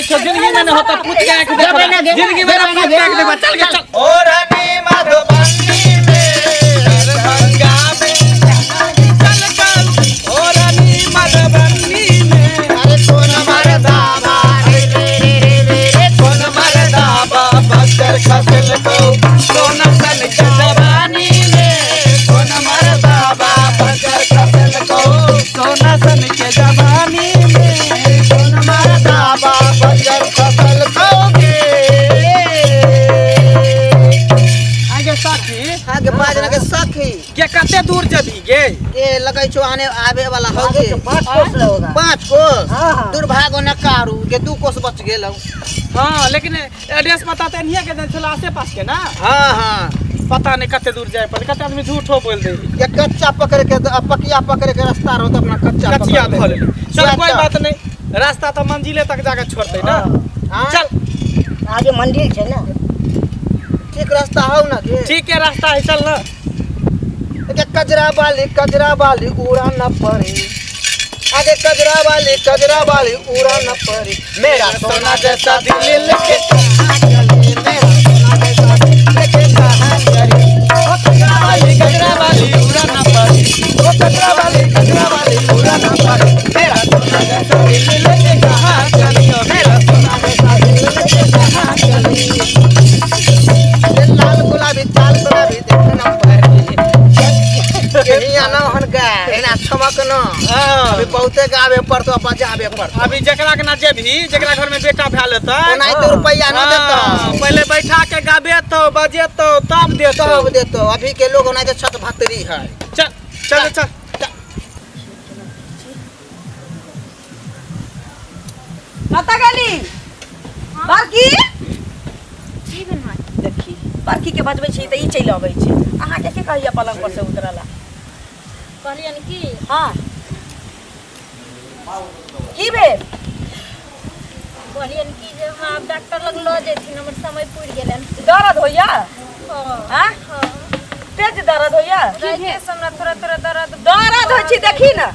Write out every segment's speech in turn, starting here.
छो जिंदगी में न होता पूछ के आके देखो जिंदगी में पूछ के आके देखो चल के चल ओ रानी मधुबनी में दरभंगा में चल चल ओ रानी मधुबनी में अरे कौन मरदा बा रे कौन मरदा बा बक्सर खसल को सोना सन के जवानी में कौन मरदा बा बक्सर खसल को सोना सन के जवानी में कौन मरदा बा बक्सर खसल को आगे बाजना के सखी के कते दूर जबी गे ए लगै छो आने आवे वाला हो गे 5 कोस होगा 5 कोस हां दुर्भाग्य न कारू के 2 कोस बच गेलौ हां लेकिन एड्रेस बताते नहीं के दे चला आसे पास के ना हां हां पता नहीं कते दूर जाए पर कते आदमी झूठो बोल दे ये कच्चा पकड़ के पकिया पकड़ के रास्ता रहो तो अपना कच्चिया धो ले चल कोई बात नहीं रास्ता तो मंजिले तक जाके छोड़ते ना चल आगे मंदिर है ना ठीक रास्ता हो ना गे ठीक है रास्ता है चल ना के कजरा वाली उड़ा न पड़े आगे कजरा वाली उड़ा न पड़े मेरा सोना जैसा दिल लेके कहां चले मेरा सोना जैसा दिल लेके कहां चले ओ कजरा वाली उड़ा न पड़े ओ कजरा वाली उड़ा न पड़े मेरा सोना जैसा दिल लेके कहां चली ओ मेरा सोना जैसा दिल लेके कहां चली लाल गुलाबी देखना पड़े यही आना हन गा एना छमक न अभी बहुते गावे पड़तो बजावे पड़तो अभी जकरा के ना जेभी जकरा घर में बेटा भैल होता नहीं तो रुपया न देतो पहले बैठा के गावे तो बजे तो तब देतो अभी के लोग नहीं तो छत भतरी है चल चल चल कता गेली बाकी देखी बाकी के बजबै छी त ई चलि आबै छै अहाँ के कहिया पलंग पर से उतरला कहलियन की हां की भेल कहलियन की जे हम डॉक्टर लग ल जेथिन हमर समय पूरी गेलन दर्द होइया हां हां तेज दर्द होइया राइते हमरा थोड़ा दर्द होइ छी देखी ना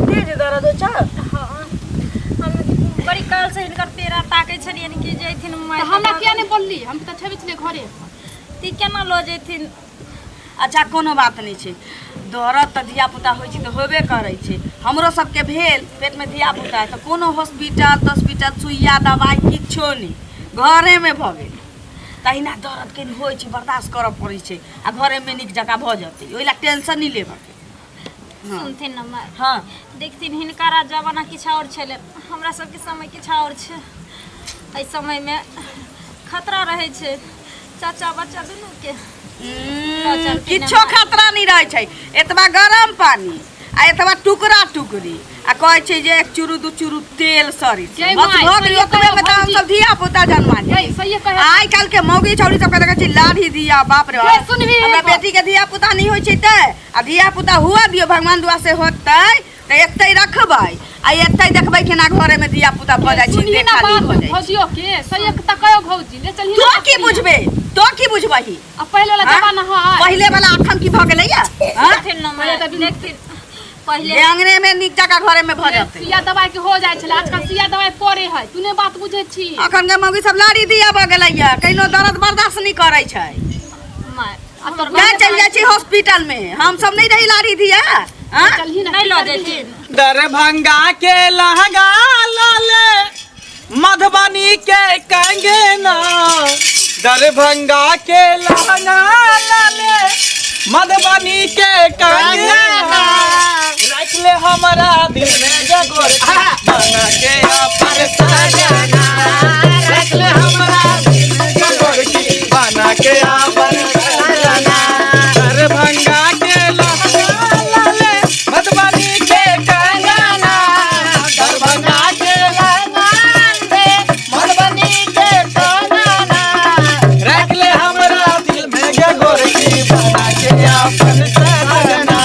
तेज दर्द होइ छ हां हम बड़ी काल से हिनकर पेरा ताकै छलियन की जेथिन हमरा किया नहीं बोलली हम त छबे छले घरे ती केना ल जेथिन अच्छा कोनो बात नहीं छै दर्द त धिया पुता होइ छै त होबे करै छै हमरो सबके भेल पेट में धिया पुता है त कोनो हॉस्पिटल सुइया दवाई किछो नहीं घरे में भ गेल तहिना दर्द के होइ छै बर्दाश्त करऽ पड़ै छै आ घरे में निक जका भ जतै ओइला टेंशन नहीं लेबा सुनथिन न हां देखथिन हिनकर जमाना किछ और छले हमरा सबके समय किछ और छै एहि समय में खतरा रहे छै चाचा बच्चा दुनू के किछो खतरा नहीं रहे छै एतबा गरम पानी आ एतबा टुकड़ा टुकड़ी आ कहै छै जे एक चुरू दू चुरू तेल सरी बस भग ओतबे में त हम सब धिया पुता जन्मा जाय सही कहे आइ काल के मौगी छौरी सब कहै छै लाठी दिया बाप रे हमरा बेटी के धिया पुता नहीं होइ छै त आ धिया पुता हुआ दियो भगवान दुआ से होतै त एतै रखबै आ एतै देखबै केना घरे में धिया पुता भ जाय छै देखाली भ जाय भौजियो के सही तकयो भौजी ले चलही तो की बुझबे तो की बुझबही अब पहले वाला जमाना है पहले वाला अखन की भ गेलैया देखथिन न देखथिन पहले अंगने में निक जका घरे में भ जाते सुइया दवाई के हो जाय छले आजकल सुइया दवाई पड़े है तूने बात बुझे छी अखन के मौगी सब लाड़ी दिया भ गेलैया कइनो दर्द बर्दाश्त नहीं करे छै जा चल जाय छी हॉस्पिटल में हम सब नहीं रही लाड़ी दिया चलही नहीं ल जेथिन दरभंगा के लहंगा लाले मधुबनी के कंगना दरभंगा के लहंगा लाले मधुबनी के कंगना रख ले हमारा दिल में जगोर बना के अपन सजना रख ले हमारा दिल में जगोर बना के अपन सजना दरभंगा के लहंगा लाले मधुबनी के कंगना दरभंगा के लहंगा लाले मधुबनी के कंगना रख ले हमारा दिल में जगोर बना के अपन सजना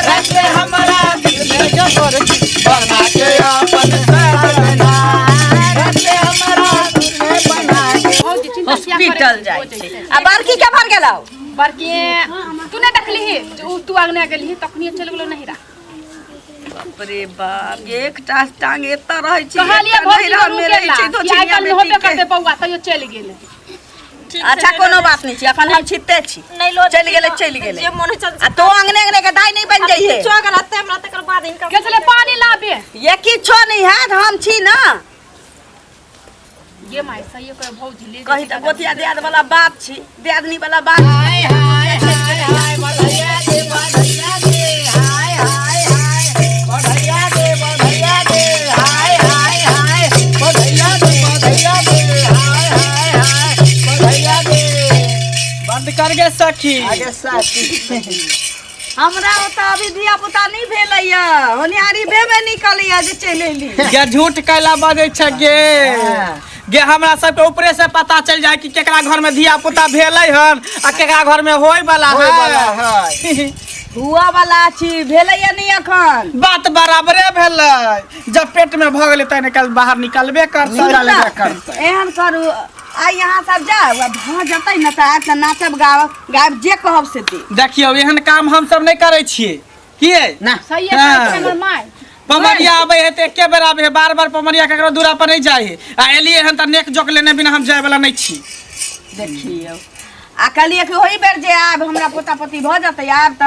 रख ले हमारा दिल में जगोर बना के अपन सजना रख ले हमारा दिल में बना के हॉस्पिटल जाय छै आ बड़की के भर गेलौ बड़की तू ने देखली तू आगने गेली तखनी चल गेलो नहीं रा बाप रे बाप एक टांग एता रहे छी कहलिए भौजी रुके ला कि आइ काल्हि में होबे करते पौआ तइयो चलि गेले। अच्छा कोनो बात नहीं छी, अखन हम छिते छी, नहीं लो चल गेले जे मन चल आ तो अंगने के दाई नहीं बन जाइए चोग रहते हमरा तकर बाद इनका के चले पानी लाबे ये किछो नहीं है, हम छी ना। ये माय सही कर भौजी ले कही त गोतिया दियाद वाला बात छी, दियादनी वाला बात। हाय हाय हाय हाय बढ़ैया दे बढ़ैया दे हाय हाय हाय बढ़ैया दे बढ़ैया दे हाय हाय हाय बढ़ैया दे बढ़ैया दे हाय हाय हाय बढ़ैया दे। बंद कर गे सखी। आगे साथी हमरा ओता अभी धिया पुता नहीं भेलैया, होनियारी भेबे निकलैया जे चलि एली। गे झूठ कैला बाजै छ गे। गे हमरा सबके ऊपरे से पता चल जाए कि केकरा घर में धिया पुता भेलै हन आ केकरा घर में होय वाला है। हुआ वाला छी, भेलैया नहीं अखन। बात बराबरे भेलै, जब पेट में भ गेलै तने कल बाहर निकलबे करतै। एहन करू आ यहाँ सब जाओ भ जतै न त आज नाचब गायब जे कहब से दे। देखियो एहन काम हम सब नहीं करे छियै किए ना सही है हमर माय पमरिया आबे है त एके बेर आबे है, बार बार पमरिया केकरो दूरा पर नहीं जाए है। आ एलिए हन त नेक जोक लेने बिना हम जाय वाला नहीं छी। देखियो आ कहलिए कि ओही बेर जे आब हमरा पोता पोती भ जतै, आब त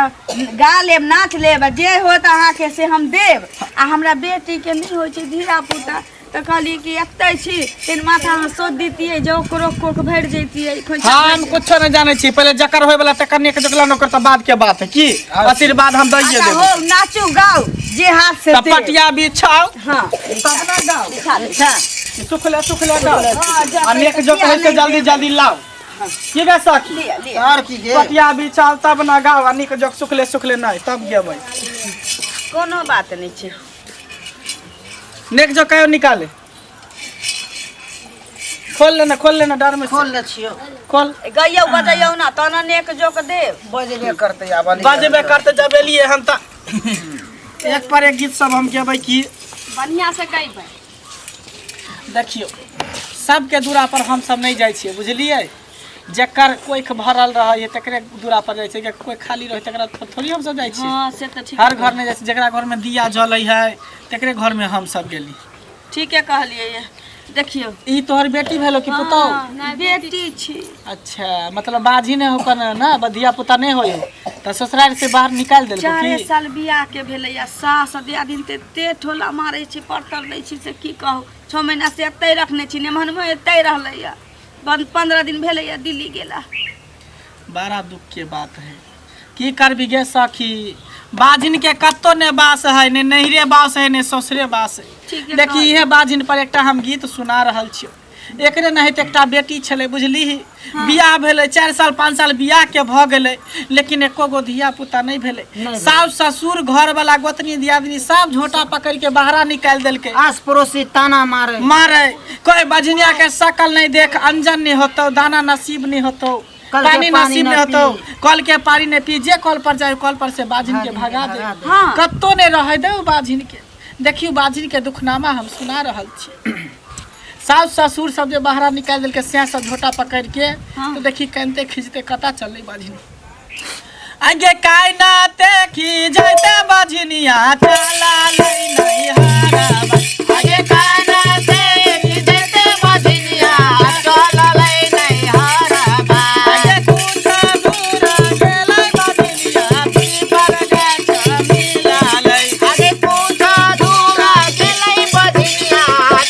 गा लेब नाच लेब जे होत अहाँ के से हम देब। आ हमरा बेटी के नहीं होय छै धिया पुता त कहलिए कि एतै छी तीन माथा में सोच दीतिए जो ओकरो कोक भर जैतिए। हम कुछ नहीं जाने छी, पहले जकर होय वाला तकर नेक जोकला नोकर त बाद के बात है की आशीर्वाद हम दइए देब। हो नाचू गाओ जे हाथ से दे पटिया बिछाओ। हां तब ना गाओ अच्छा सुखले गाओ आ नेक जोक है से जल्दी जल्दी लाओ की गे सखी। और की गे पटिया बिछाओ तब ना गाओ आ नेक जोक सुखले नहीं तब गेबै। कोनो बात नहीं छै। नेक जोक कयो निकाले खोल लेना डर में खोल ले छियो खोल गइयो बजइयो ना तना नेक जोक देब। बजबे करते आब बजबे करते जब एलिए हम त एक पर एक गीत सब हम गेबै की बढ़िया से गइबै। देखियो सबके दूरा पर हम सब नहीं जाय छियै बुझलिए। जकर कोई भरल रहे तकरे दूरा पर जाय छै, कोई खाली रहे तकरा थोड़ी हम सब जाय छियै। हां से त ठीक हर घर में जैसे जकरा घर में दिया जलै है तकरे घर में हम सब गेली। ठीक है कहलिए ये देखियो ई तोहर बेटी भेलो कि पुतौ? बेटी छी। अच्छा मतलब बाजी ने होकर ना बधिया पुता नहीं होय त ससुराल से बाहर निकाल देल 4 साल बियाह के भेलैया, सास दिया दिन ते ठोला मारै छी पड़तर दै छी से की कहू। 6 महीना से एतै रखने छी, नेमहन में एतै रहलैया, 15 दिन भेलैया दिल्ली गेला। बड़ा दुख के बात है की करबी गे सखी। बाजिन के कत्तो ने बास है, ने नहिरे बास है ने ससुरे बास है। देखी इहे बाजिन पर एकटा हम गीत सुना रहल छियो। एकरे नहीं तो एकटा बेटी छले बुझली, बियाह भेले 4 साल 5 साल बियाह के भ गेले लेकिन एको गो धिया पुता नहीं भेले। सास ससुर घर वाला गोतनी दियादनी सब झोटा पकड़ के बाहर निकाल देलके। आस पड़ोसी ताना मारे कोई बजनिया के शकल नहीं देख, अंजन नहीं होतो, दाना नसीब नहीं होतो, पानी नसीब नहीं होतो, कल के पानी नहीं पी, जे कल पर जाए कल पर से बाजिन के भगा दे। कत्तो ने रह दे बाजिन के। देखियो बाजिन के दुखनामा हम सुना रहल छी। सास ससुर सब जे बाहर निकाल देल के से सब झोटा पकड़ के तो देखी कनते खींचते कता चल बाजिन आगे काय नाते खी जाते बाजिनिया चला लई नहीं हारा आगे काय नाते खी जाते बाजिनिया चला लई नहीं हारा आगे कुछ दूर गेलै बाजिनिया पीपर के मिला लई आगे कुछ दूर गेलै बाजिनिया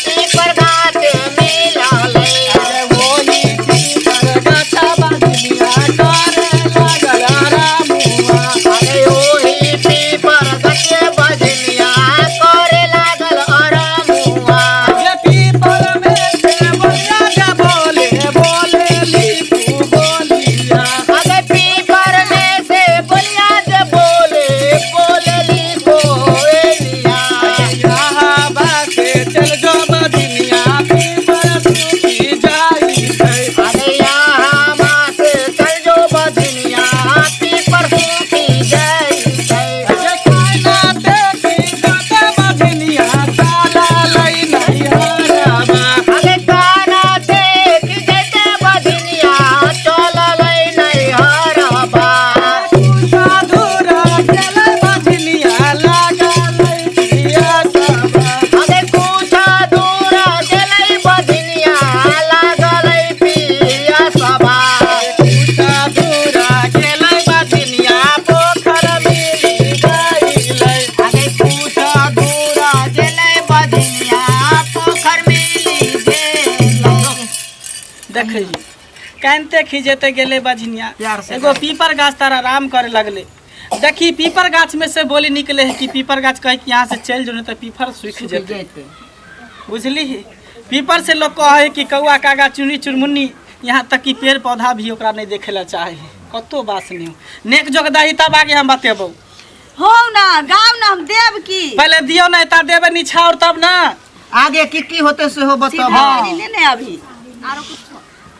पीपर गाछ मिला लई अरे वही पीपर गाछ बाजिनिया करे लागल रामुआ अरे ओही पीपर गाछ बाजिनिया करे लागल देखी कानते खिजेते गेले बजनिया प्यार से एगो पीपर गाछ तारा आराम करे लगले। देखी पीपर गाछ में से बोली निकले है कि पीपर गाछ कहे कि यहाँ से चल जो नहीं तो पीपर सूख जेते। बुझली पीपर से लोग कहे कि कौआ कागा चुनी चुनमुन्नी यहाँ तक कि पेड़ पौधा भी ओकरा नहीं देखे ला चाहे कतो बास नहीं हो नेक जोग दही तब आगे हम बतेबो हो ना गाँव ना हम देव की पहले दियो ना ता देवे निछावर तब ना आगे की होते से हो बताओ। सीधा ने अभी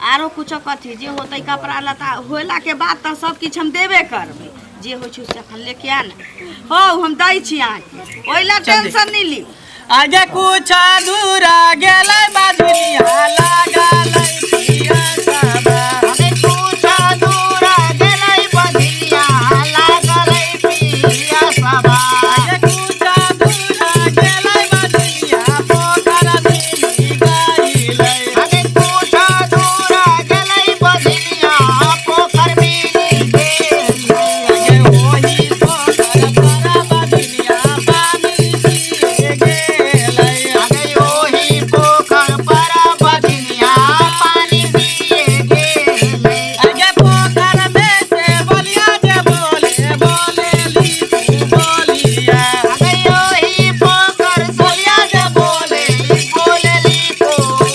आरो कुछ कथी जे होते कपड़ा लता होला के बाद तो सब कुछ हम देबे करबे जे हो छै से अपन लेके आना हो हम दै छी अहाँके ओइला टेंशन नहीं ली। आगे कुछ अधूरा गेलै बादुनिया लागलै पिया सबा आगे कुछ अधूरा गेलै बधिया लागलै पिया सबा आगे कुछ अधूरा गेलै बादुनिया पोखर मिली गइलै आगे कुछ अधूरा गेलै बधिया पोखर मिली गेलै आगे ओही पोखर पर बादुनिया पानी पिए गेलै आगे ओही पोखर पर बधिया पानी पिए गेलै आगे पोखर में से बोलिया जे बोले बोलेली तू बोलिया आगे ओही पोखर सोया जे बोलेली तो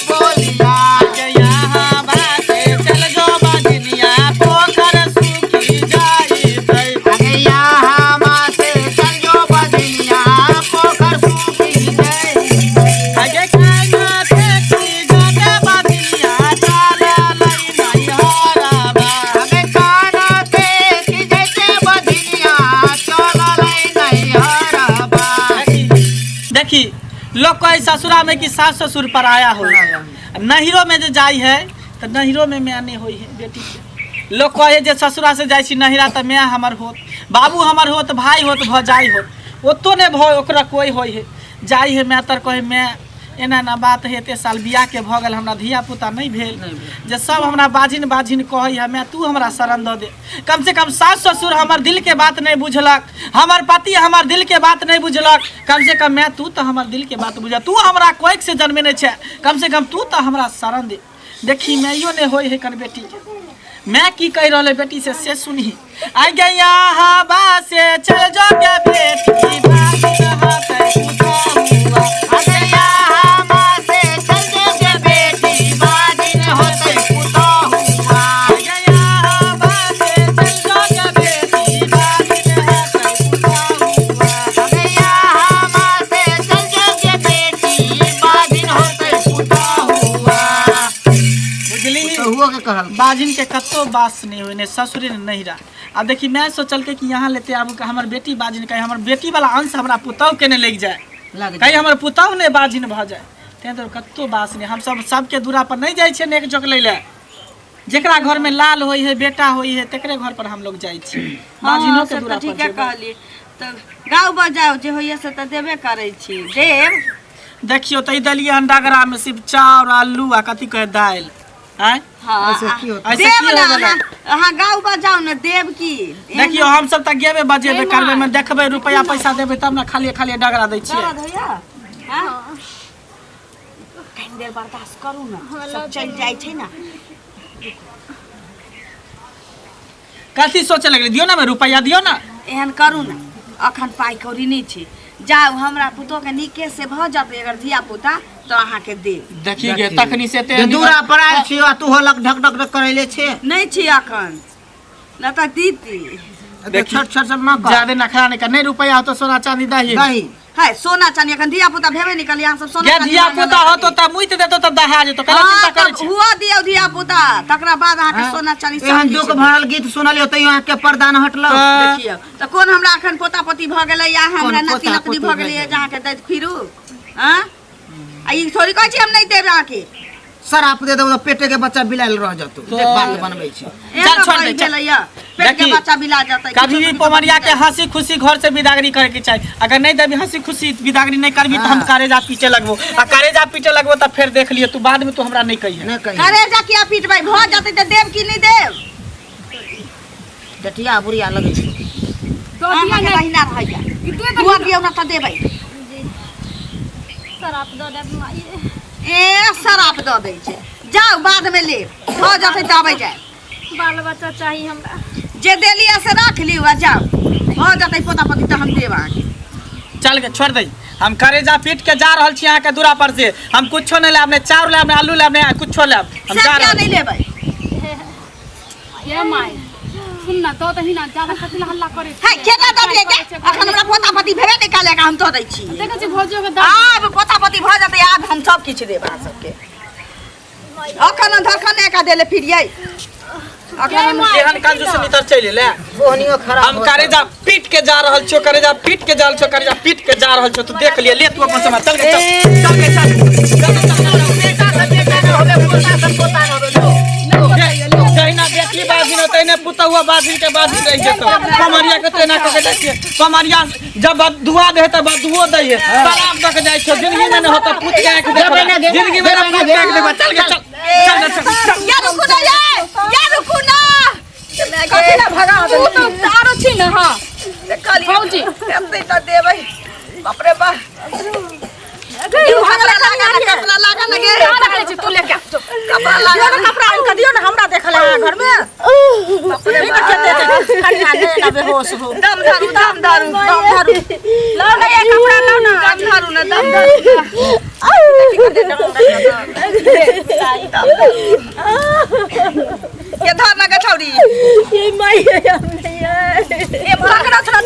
बोलिया आगे यहाँ बाटे चल जो बादुनिया पोखर सूखी जाइतै आगे यहाँ मासे चल जो बधिया पोखर सूखी गई आगे खाना देखी जाते बादुनिया चललै नहीं हराबा आगे खाना देखी जैसे बधिया चललै नहीं हरबा देखी लोग कहे ससुरा में कि सास ससुर पराया हो नहिरो में जो जाई है तो नहिरो में मैं नहीं होई है बेटी के लोग कहे जे ससुरा से जाई छी नहिरा तो मैं हमर होत बाबू हमर होत भाई होत भौजाई होत ओतो ने भ ओकरा कोई होई है जाई है मैं तर कहे मैं एना ना बात है एते साल बियाह के भ गेल हमरा धिया पुता नहीं भेल जे सब हमरा बाजिन बाजिन कहे है मैं तू हमरा शरण दे दे कम से कम सास ससुर हमर दिल के बात नहीं बुझलक हमर पति हमर दिल के बात नहीं बुझलक कम से कम मैं तू तो हमर दिल के बात बुझ तू हमरा कोई से जन्मे नहीं छे कम से कम तू तो हमरा शरण दे। देखी मैं यो ने होई है कर बेटी के मैं की कह रहले बेटी से सुनी आई गया हवा से चल जो के बेटी बात रहते हुआ आगे यहाँ मासे चल जो के बेटी बाजिन होते पुतो हुआ गया हवा से चल जो के बेटी बात रहते हुआ आगे यहाँ मासे चल जो के बेटी बाजिन होते पुतो हुआ बुझली हुआ के कहल बाजिन के कतो बास नहीं हुई ने ससुरे ने नहीं रहा। अब देखी मैं सोचल के कि यहाँ लेते आबू हमर बेटी बाजिन कहीं हमर बेटी वाला अंश हमरा पुतौ के ने लग जाए कहीं हमर पुतौ ने बाजिन भ जाए ते तो कतो बास नहीं हम सब सबके दूरा पर नहीं जाए छे नेक जोक ले जेकरा घर में लाल होई है बेटा होई है तेकरे घर पर हम लोग जाए छी बाजिनो के दूरा पर ठीक है कहली तो गाँव बजाओ जे होइए से तो देबे करे छी देव देखियो त दलिया अंडागरा में सिर्फ चाउर आलू आ कथी कहे दाल आय हाँ ऐसे की होता ऐसे देव की ना हो गेलै? हाँ गाँव बजाओ ना देव की देखियो हम सब त गेबे बजेबे करबे में देखबे रुपया पैसा देबे तब ना खाली खाली डगरा दै छियै दर्द होइया हाँ कहीं देर बर्दाश्त करू ना सब चल जाए छे ना कथी सोचे लगले दियो ना में रुपया दियो ना एहन करू ना अखन पाई कौड़ी नहीं छे जाओ हमरा पुतो के नीके से भ जाते अगर धिया पुता तो अहाँ के दे देखी गे तखनी से ते दूरा पर आयल छियो तू होलक ढक ढक ढक करैले छे नहीं छी अखन न त दीदी देखी छट छट सब ना कर ज्यादा नखरा नहीं कर नहीं रुपया हो तो सोना चांदी दही दही है सोना चांदी अखन धिया पुता भेबे निकल यहाँ सब सोना ये चांदी धिया मांगे पुता ला हो तो त मुइत देतो त दहा जेतो कला चिंता करे तब छी हुआ दियो धिया पुता तकरा बाद अहाँ के सोना चांदी सब एहन किछु दुख भरल गीत सुनलियो त यहाँ के पर्दा न हटलो देखियो त कोन हमरा अखन पोता पोती भ गेलै या हमरा कोन नाती पोता नातनी पोती भ भ गेलै गेलै? जहाँ के दैत फिरू हां आ ई थोड़ी कहै छी हम नहीं देब अहाँ के सराप दे देबो पेटे के बच्चा बिलाइल रह जतो देख बात बनबै छी चल छोड़ दे, चल। पेट के देखी, बच्चा बिला जाता कभी भी पमरिया के हंसी खुशी घर से विदागरी करे के चाहिए अगर नहीं देबी हंसी खुशी विदागरी नहीं करबी तो हम कारेजा पीछे लगबो आ कारेजा पीछे लगबो त फिर देख लियो तू बाद में तू हमरा नहीं कहिए ने कहि करे जा किया पीटबै भ जाते त देव की नहीं देव जटिया बुढ़िया लगै छै तो अहाँ दिया के नहीं बहिना रहैया कितने हुआ दियो ना त देबै शराब दो दे माई ए शराब द दै छै जाओ बाद में ले हो जाते दबे जाए बाल बच्चा चाहिए हमरा। जे देलिए से रख लियो जाओ हो जाते पोता पोती तो हम देबा चल के छोड़ दई हम करेजा पीट के जा रहल छी यहाँ के दूरा पर से हम कुछो नहीं लेब, चाउर लेब, आलू लेब, कुछो लेब, हम जा क्या नहीं लेबै ये माय सुन ना तो ही ना ज्यादा कथि हल्ला करे है केना दब ले के अखन हमरा पोता पोती भेबे निकाले का हम तो दै छी देखै छी भौजियो के आब पोता पोती भ जाते आब हम सब किछ देब आ सबके अखन धरखने का देले फिरियै अखन केहन कंजूस नितर चले ले बोहनियो खराब हम करेजा पीट के जा रहल छियो, करेजा पीट के जा रहल छियो, करेजा पीट के जा रहल छियो, तू देख लिए ले तू अपन समय चल के बेटा न होबे पोता न होबे जहिना बेटी बाजी न तहिने पुतहुआ बाजी के बाजी रह जेतो कमरिया के तेना क के देखिए कमरिया जब दुआ दे त दुओ दे है शराब द के जाय छ जिंदगी में न होता पूछ के आंख देख जिंदगी में पूछ के आंख देख चल के चल या रुकू ना या रुकू ना कथि ना भगा दे तू तो आरो छी न हां भौजी एते त देबै बाप रे बा कपड़ा लागा लगे रखे छी तू लेके कपड़ा लागा कपड़ा इनका दियो ना हमरा देखला घर में बाप रे बा कन्या ना बेहोश हो दम दारू लाओ ना ये कपड़ा लाओ ना दम दारू ना दम ये धार ना गठौरी ये माई हमने ये पकड़ा था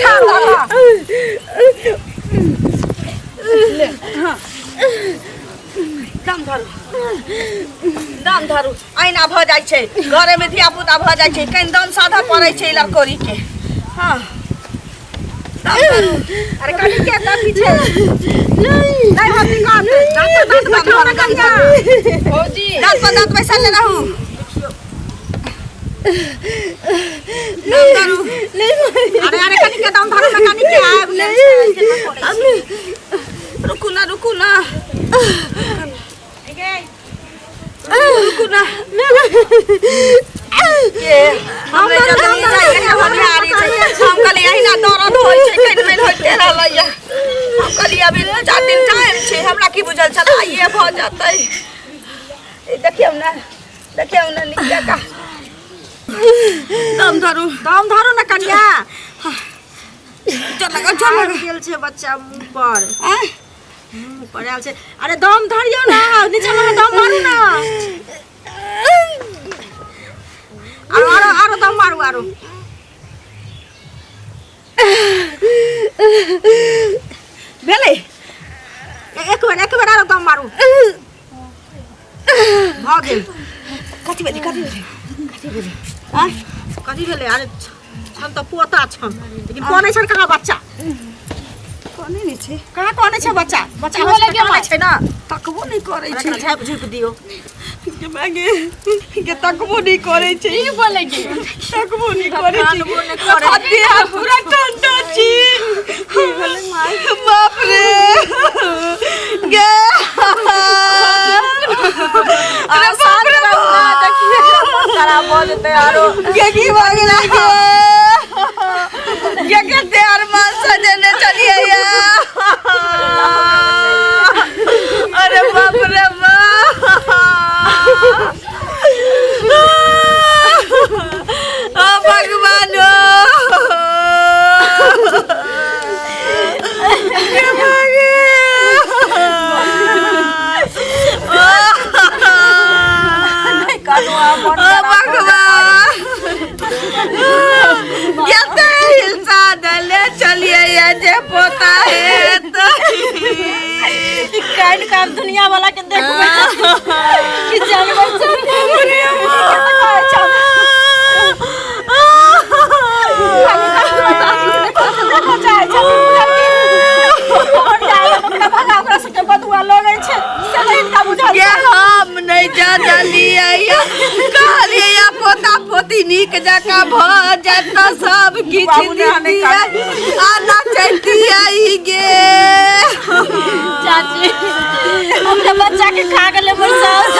दाम धरू आइना भ जाइ छै घरे में धिया पुता भ जाइ छै कहीं दम साधा पड़ै छै लड़कोरी के हां दाम धरू अरे कनी के त पीछे नहीं होती काट दांत बैठो ना कनिया भौजी दांत पैसा ले रहू दाम धरू अरे कनी के दाम धरू ना कनी के आब ले रुकू ना रुकू ना ये हमरे जल्दी जाए हम यारी हम कल यही ना दर्द होय छै कइन में होते रहलैया हम कल अभी 4 दिन टाइम छै हमरा की बुझल छला ये भ जातै ए देखियौ ना निका का दम धरू ना कनिया चल गेल छै बच्चा मुंह पर मुंह पर आल छै अरे दम धरियो ना नीचे में दम मारू ना आरो दम मारू आरो भेले एक बार आरो दम मारू भ गेल कथि भेले अरे हम तो पोता छम लेकिन कोने छन कहाँ बच्चा कोने नहीं छे कहाँ कोने छे बच्चा बोले के माय छे ना तकबो नहीं करे छे झाप झुप दियो के मांगे के तकबो नहीं करे छे ई बोले के तकबो नहीं करे छे अरे पूरा ठंडा छी बोले माय बाप रे गे अरे बाप रे देखिए खराब हो जते आरो के की भाग लागे ये कहते अरमान सजने चलिए या अरे बाप रे भगवान चलिए जे पोता है तो काट काट दुनिया वाला के देखो कि जानवर हम नहीं कहलिए पोता पोती निक जका भ जात सब किछ आना चाहिए गे चाची हमरे बच्चा के खा गेले मोर सास